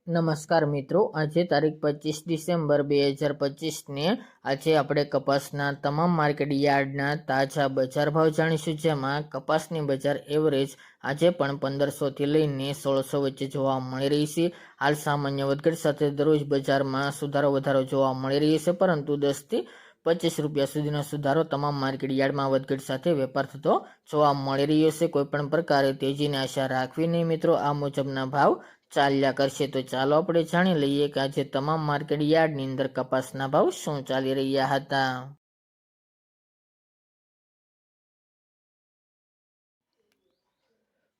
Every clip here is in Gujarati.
નમસ્કાર મિત્રો, આજે તારીખ 25 ડિસેમ્બર 2025 ને આજે આપણે કપાસના તમામ માર્કેટ યાર્ડના તાજા બજાર ભાવ જાણીશું, જેમાં કપાસની બજાર એવરેજ આજે પણ 1500થી લઈને 1600 વચ્ચે જોવા મળી રહી છે। હાલ સામાન્ય વધઘટ સાથે દરરોજ બજારમાં સુધારો વધારો જોવા મળી રહ્યો છે, પરંતુ 10 થી 25 રૂપિયા સુધીનો સુધારો તમામ માર્કેટ યાર્ડમાં વધઘટ સાથે વેપાર થતો જોવા મળી રહ્યો છે। કોઈપણ પ્રકારે તેજીની આશા રાખવી નહીં મિત્રો, આ મુજબના ભાવ ચાલ્યા કરશે। તો ચાલો આપણે જાણી લઈએ કે આજે તમામ માર્કેટ યાર્ડની અંદર કપાસના ભાવ શું ચાલી રહ્યા હતા।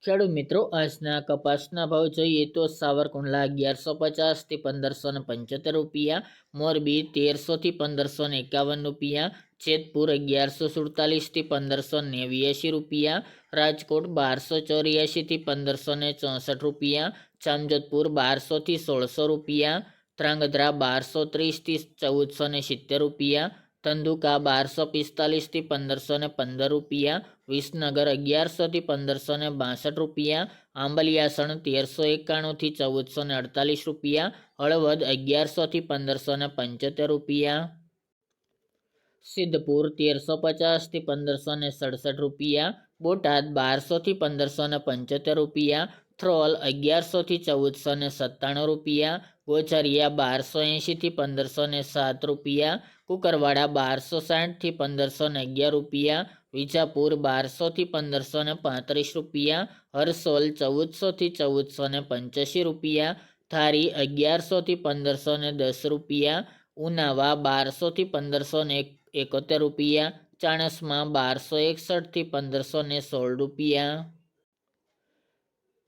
ખેડૂત મિત્રો, આજના કપાસના ભાવ જોઈએ તો સાવરકુંડલા 1150 થી 1575 રૂપિયા, મોરબી 1300 થી 1551 રૂપિયા, જેતપુર 1147 થી 1589 રૂપિયા, રાજકોટ 1284 થી 1564 રૂપિયા, જામજોધપુર 1200 થી 1600 રૂપિયા, ધ્રાંગધ્રા 1230 થી 1470 રૂપિયા, ધંધુકા 1245 થી 1515 રૂપિયા, વિસનગર 1100 થી 1562 રૂપિયા, આંબલિયાસણ 1391 થી 1448 રૂપિયા, હળવદ 1100 થી 1575 રૂપિયા, સિદ્ધપુર 1350 થી 1567 રૂપિયા, બોટાદ 1200 થી 1575 રૂપિયા, થ્રોલ 1100 થી 1497 રૂપિયા, ગોચરિયા 1280 થી 1507 રૂપિયા, કુકરવાડા 1260 થી 1511 રૂપિયા, વિજાપુર 1200 થી 1535 રૂપિયા, હરસોલ 1400 થી 1485 રૂપિયા, થારી 1100 થી 1510 રૂપિયા, ઉનાવા 1200 થી 1571 રૂપિયા, ચાણસમાં 1261 થી 1516 રૂપિયા,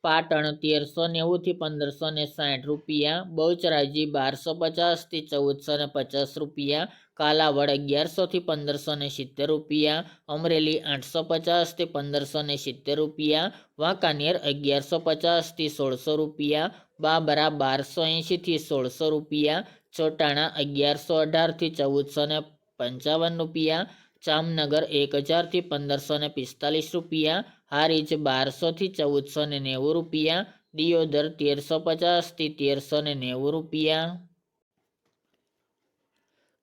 પાટણ 1390 થી 1560 રૂપિયા, બહુચરાજી 1250 થી 1450 રૂપિયા, કાલાવડ 1100 થી 1570 રૂપિયા, અમરેલી 850 થી 1570 રૂપિયા, વાંકાનેર 1150 થી 1600 રૂપિયા, બાબરા 1280 થી 1600 રૂપિયા, ચોટાણા 1118 થી 1455 રૂપિયા, જામનગર 1000 થી 1545 રૂપિયા, હારીજ 1200 થી 1490 રૂપિયા, દિયોદર 1350 થી 1390 રૂપિયા,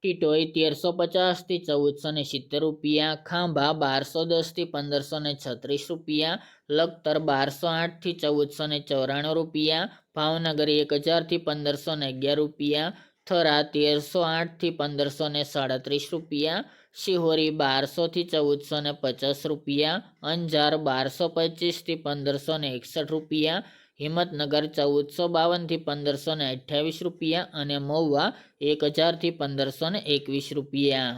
ટીટોઈ 1350 થી 1470 રૂપિયા, ખાંભા 1210 થી 1536 રૂપિયા, લખતર 1208 થી 1494 રૂપિયા, ભાવનગર 1000 થી 1511 રૂપિયા, થરા 1308 થી 1537 રૂપિયા, શિહોરી 1200 થી 1450 રૂપિયા, અંજાર 1225 થી 1561 રૂપિયા, હિંમતનગર 1452 થી 1528 રૂપિયા અને મહુવા 1000 થી 1521 રૂપિયા।